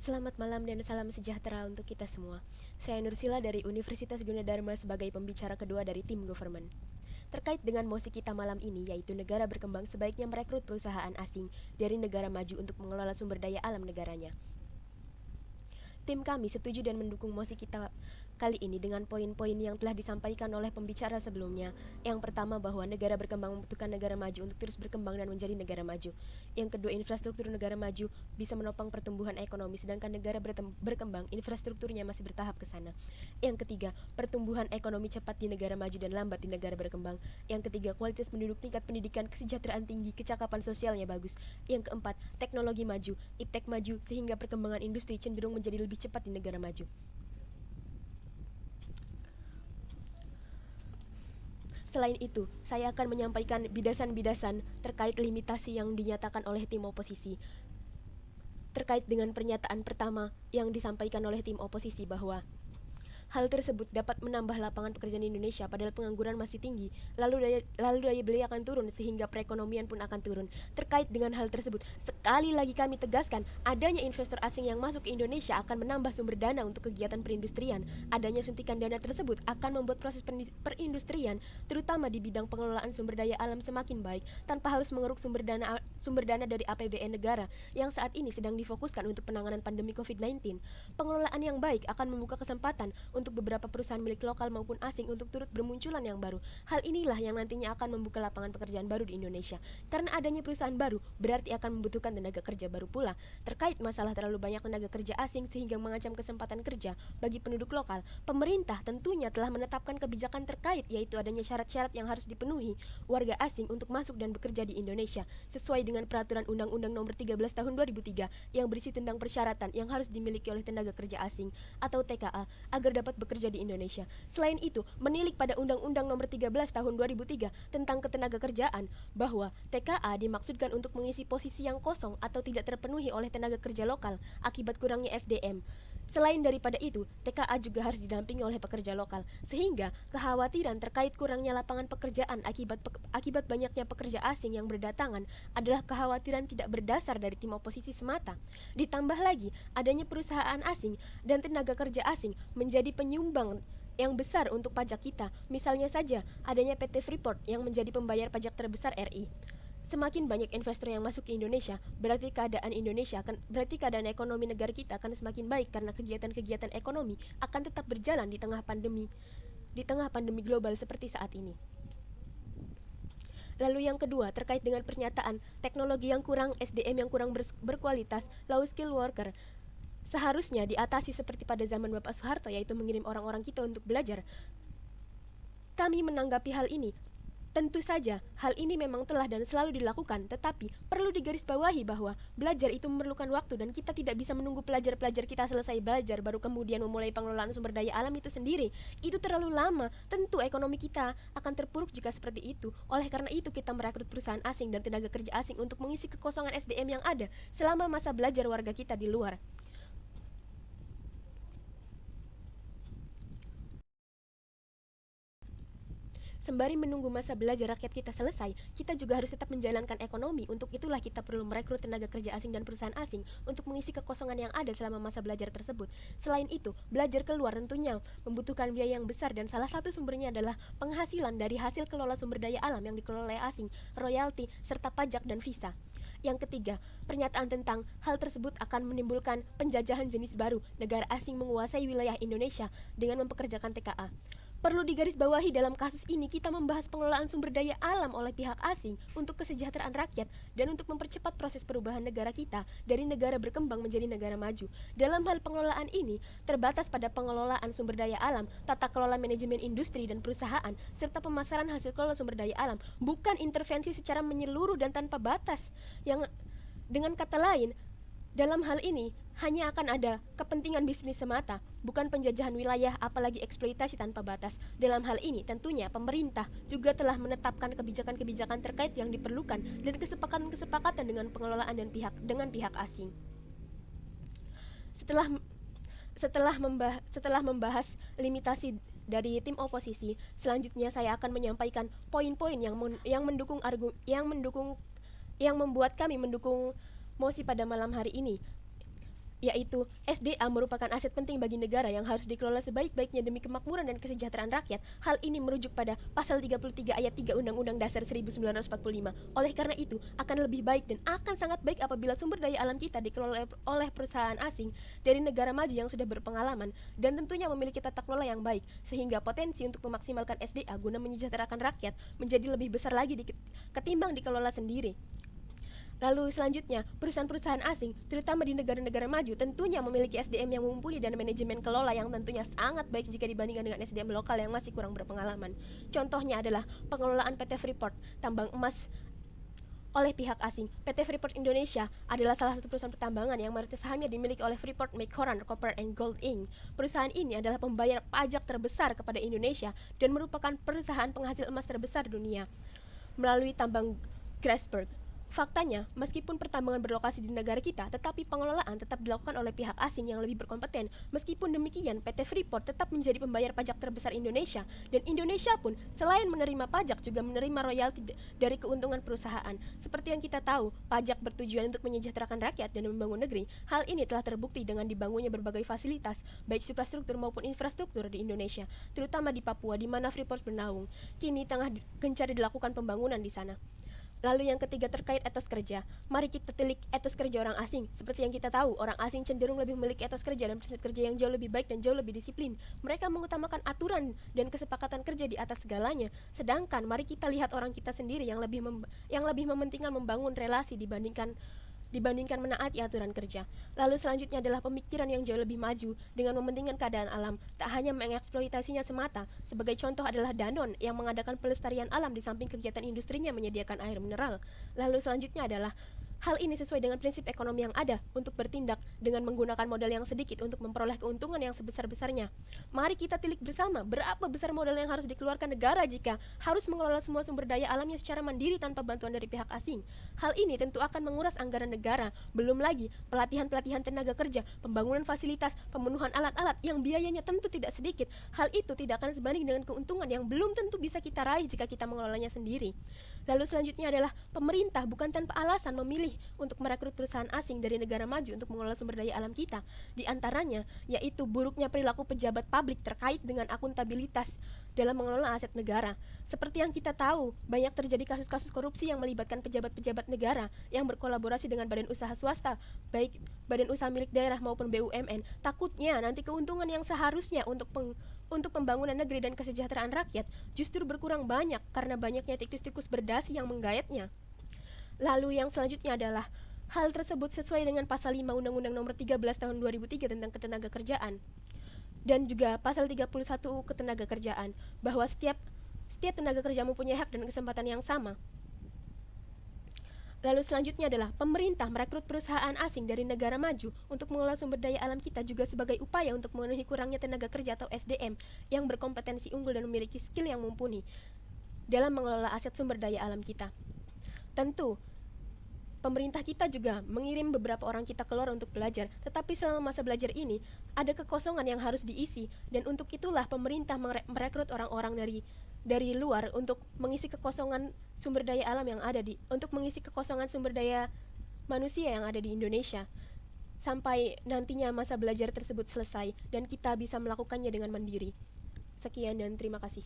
Selamat malam dan salam sejahtera untuk kita semua. Saya Nursila dari Universitas Gunadarma sebagai pembicara kedua dari tim government. Terkait dengan mosi kita malam ini, yaitu negara berkembang sebaiknya merekrut perusahaan asing dari negara maju untuk mengelola sumber daya alam negaranya. Tim kami setuju dan mendukung mosi kita kali ini dengan poin-poin yang telah disampaikan oleh pembicara sebelumnya. Yang pertama, bahwa negara berkembang membutuhkan negara maju untuk terus berkembang dan menjadi negara maju. Yang kedua, infrastruktur negara maju bisa menopang pertumbuhan ekonomi, sedangkan negara berkembang infrastrukturnya masih bertahap ke sana. Yang ketiga, pertumbuhan ekonomi cepat di negara maju dan lambat di negara berkembang. Yang ketiga, kualitas penduduk, tingkat pendidikan, kesejahteraan tinggi, kecakapan sosialnya bagus. Yang keempat, teknologi maju, iptek maju, sehingga perkembangan industri cenderung menjadi lebih cepat di negara maju. Selain itu, saya akan menyampaikan bidasan-bidasan terkait limitasi yang dinyatakan oleh tim oposisi. Terkait dengan pernyataan pertama yang disampaikan oleh tim oposisi bahwa hal tersebut dapat menambah lapangan pekerjaan di Indonesia padahal pengangguran masih tinggi, lalu daya beli akan turun sehingga perekonomian pun akan turun. Terkait dengan hal tersebut, sekali lagi kami tegaskan, adanya investor asing yang masuk ke Indonesia akan menambah sumber dana untuk kegiatan perindustrian. Adanya suntikan dana tersebut akan membuat proses perindustrian, terutama di bidang pengelolaan sumber daya alam semakin baik, tanpa harus mengeruk sumber dana dari APBN negara yang saat ini sedang difokuskan untuk penanganan pandemi COVID-19. Pengelolaan yang baik akan membuka kesempatan untuk beberapa perusahaan milik lokal maupun asing untuk turut bermunculan yang baru. Hal inilah yang nantinya akan membuka lapangan pekerjaan baru di Indonesia. Karena adanya perusahaan baru, berarti akan membutuhkan tenaga kerja baru pula. Terkait masalah terlalu banyak tenaga kerja asing sehingga mengancam kesempatan kerja bagi penduduk lokal, pemerintah tentunya telah menetapkan kebijakan terkait, yaitu adanya syarat-syarat yang harus dipenuhi warga asing untuk masuk dan bekerja di Indonesia, sesuai dengan Peraturan Undang-Undang Nomor 13 Tahun 2003 yang berisi tentang persyaratan yang harus dimiliki oleh tenaga kerja asing atau TKA agar dapat bekerja di Indonesia. Selain itu, menilik pada Undang-Undang Nomor 13 Tahun 2003 tentang ketenagakerjaan bahwa TKA dimaksudkan untuk mengisi posisi yang kosong atau tidak terpenuhi oleh tenaga kerja lokal akibat kurangnya SDM. Selain daripada itu, TKA juga harus didampingi oleh pekerja lokal, sehingga kekhawatiran terkait kurangnya lapangan pekerjaan akibat banyaknya pekerja asing yang berdatangan adalah kekhawatiran tidak berdasar dari tim oposisi semata. Ditambah lagi, adanya perusahaan asing dan tenaga kerja asing menjadi penyumbang yang besar untuk pajak kita. Misalnya saja, adanya PT Freeport yang menjadi pembayar pajak terbesar RI. Semakin banyak investor yang masuk ke Indonesia, berarti keadaan ekonomi negara kita akan semakin baik karena kegiatan-kegiatan ekonomi akan tetap berjalan di tengah pandemi global seperti saat ini. Lalu yang kedua, terkait dengan pernyataan teknologi yang kurang, SDM yang kurang berkualitas, low skill worker, seharusnya diatasi seperti pada zaman Bapak Soeharto, yaitu mengirim orang-orang kita untuk belajar. Kami menanggapi hal ini. Tentu saja, hal ini memang telah dan selalu dilakukan, tetapi perlu digarisbawahi bahwa belajar itu memerlukan waktu dan kita tidak bisa menunggu pelajar-pelajar kita selesai belajar baru kemudian memulai pengelolaan sumber daya alam itu sendiri. Itu terlalu lama. Tentu ekonomi kita akan terpuruk jika seperti itu. Oleh karena itu kita merekrut perusahaan asing dan tenaga kerja asing untuk mengisi kekosongan SDM yang ada selama masa belajar warga kita di luar. Sembari menunggu masa belajar rakyat kita selesai, kita juga harus tetap menjalankan ekonomi. Untuk itulah kita perlu merekrut tenaga kerja asing dan perusahaan asing untuk mengisi kekosongan yang ada selama masa belajar tersebut. Selain itu, belajar keluar tentunya membutuhkan biaya yang besar dan salah satu sumbernya adalah penghasilan dari hasil kelola sumber daya alam yang dikelola oleh asing, royalti, serta pajak dan visa. Yang ketiga, pernyataan tentang hal tersebut akan menimbulkan penjajahan jenis baru, negara asing menguasai wilayah Indonesia dengan mempekerjakan TKA. Perlu digarisbawahi dalam kasus ini kita membahas pengelolaan sumber daya alam oleh pihak asing untuk kesejahteraan rakyat dan untuk mempercepat proses perubahan negara kita dari negara berkembang menjadi negara maju. Dalam hal pengelolaan ini terbatas pada pengelolaan sumber daya alam, tata kelola manajemen industri dan perusahaan, serta pemasaran hasil kelola sumber daya alam, bukan intervensi secara menyeluruh dan tanpa batas. Yang dengan kata lain, dalam hal ini, hanya akan ada kepentingan bisnis semata, bukan penjajahan wilayah apalagi eksploitasi tanpa batas. Dalam hal ini, tentunya pemerintah juga telah menetapkan kebijakan-kebijakan terkait yang diperlukan dan kesepakatan-kesepakatan dengan pengelolaan dan dengan pihak asing. Setelah setelah membahas limitasi dari tim oposisi, selanjutnya saya akan menyampaikan poin-poin yang membuat kami mendukung mosi pada malam hari ini. yaitu SDA merupakan aset penting bagi negara yang harus dikelola sebaik-baiknya demi kemakmuran dan kesejahteraan rakyat. Hal ini merujuk pada Pasal 33 Ayat 3 Undang-Undang Dasar 1945. Oleh karena itu, akan lebih baik dan akan sangat baik apabila sumber daya alam kita dikelola oleh perusahaan asing dari negara maju yang sudah berpengalaman dan tentunya memiliki tata kelola yang baik, sehingga potensi untuk memaksimalkan SDA guna menyejahterakan rakyat menjadi lebih besar lagi ketimbang dikelola sendiri. Lalu selanjutnya, perusahaan-perusahaan asing, terutama di negara-negara maju, tentunya memiliki SDM yang mumpuni dan manajemen kelola yang tentunya sangat baik jika dibandingkan dengan SDM lokal yang masih kurang berpengalaman. Contohnya adalah pengelolaan PT Freeport, tambang emas oleh pihak asing. PT Freeport Indonesia adalah salah satu perusahaan pertambangan yang mayoritas sahamnya dimiliki oleh Freeport-McMoRan Copper and Gold Inc. Perusahaan ini adalah pembayar pajak terbesar kepada Indonesia dan merupakan perusahaan penghasil emas terbesar dunia melalui tambang Grasberg. Faktanya, meskipun pertambangan berlokasi di negara kita, tetapi pengelolaan tetap dilakukan oleh pihak asing yang lebih berkompeten. Meskipun demikian, PT Freeport tetap menjadi pembayar pajak terbesar Indonesia, dan Indonesia pun selain menerima pajak juga menerima royalti dari keuntungan perusahaan. Seperti yang kita tahu, pajak bertujuan untuk menyejahterakan rakyat dan membangun negeri. Hal ini telah terbukti dengan dibangunnya berbagai fasilitas, baik suprastruktur maupun infrastruktur di Indonesia, terutama di Papua di mana Freeport bernaung. Kini tengah gencar dilakukan pembangunan di sana. Lalu yang ketiga terkait etos kerja. Mari kita telik etos kerja orang asing. Seperti yang kita tahu, orang asing cenderung lebih memiliki etos kerja dan prinsip kerja yang jauh lebih baik dan jauh lebih disiplin. Mereka mengutamakan aturan dan kesepakatan kerja di atas segalanya. Sedangkan mari kita lihat orang kita sendiri yang lebih mementingkan membangun relasi dibandingkan menaati aturan kerja. Lalu selanjutnya adalah pemikiran yang jauh lebih maju dengan mementingkan keadaan alam, tak hanya mengeksploitasinya semata. Sebagai contoh adalah Danone yang mengadakan pelestarian alam di samping kegiatan industrinya menyediakan air mineral. Lalu selanjutnya adalah hal ini sesuai dengan prinsip ekonomi yang ada untuk bertindak dengan menggunakan modal yang sedikit untuk memperoleh keuntungan yang sebesar-besarnya. Mari kita tilik bersama berapa besar modal yang harus dikeluarkan negara jika harus mengelola semua sumber daya alamnya secara mandiri tanpa bantuan dari pihak asing. Hal ini tentu akan menguras anggaran negara, belum lagi pelatihan-pelatihan tenaga kerja, pembangunan fasilitas, pemenuhan alat-alat yang biayanya tentu tidak sedikit. Hal itu tidak akan sebanding dengan keuntungan yang belum tentu bisa kita raih jika kita mengelolanya sendiri. Lalu selanjutnya adalah pemerintah bukan tanpa alasan memilih untuk merekrut perusahaan asing dari negara maju untuk mengelola sumber daya alam kita. Di antaranya yaitu buruknya perilaku pejabat publik terkait dengan akuntabilitas dalam mengelola aset negara. Seperti yang kita tahu, banyak terjadi kasus-kasus korupsi yang melibatkan pejabat-pejabat negara yang berkolaborasi dengan badan usaha swasta, baik badan usaha milik daerah maupun BUMN. Takutnya nanti keuntungan yang seharusnya untuk pembangunan negeri dan kesejahteraan rakyat justru berkurang banyak karena banyaknya tikus-tikus berdasi yang menggayatnya. Lalu yang selanjutnya adalah hal tersebut sesuai dengan pasal 5 Undang-Undang Nomor 13 Tahun 2003 tentang ketenagakerjaan dan juga pasal 31 ketenagakerjaan bahwa setiap tenaga kerja mempunyai hak dan kesempatan yang sama. Lalu selanjutnya adalah pemerintah merekrut perusahaan asing dari negara maju untuk mengelola sumber daya alam kita juga sebagai upaya untuk memenuhi kurangnya tenaga kerja atau SDM yang berkompetensi unggul dan memiliki skill yang mumpuni dalam mengelola aset sumber daya alam kita. Tentu, pemerintah kita juga mengirim beberapa orang kita keluar untuk belajar, tetapi selama masa belajar ini ada kekosongan yang harus diisi dan untuk itulah pemerintah merekrut orang-orang dari luar untuk mengisi kekosongan sumber daya alam yang ada untuk mengisi kekosongan sumber daya manusia yang ada di Indonesia sampai nantinya masa belajar tersebut selesai dan kita bisa melakukannya dengan mandiri. Sekian dan terima kasih.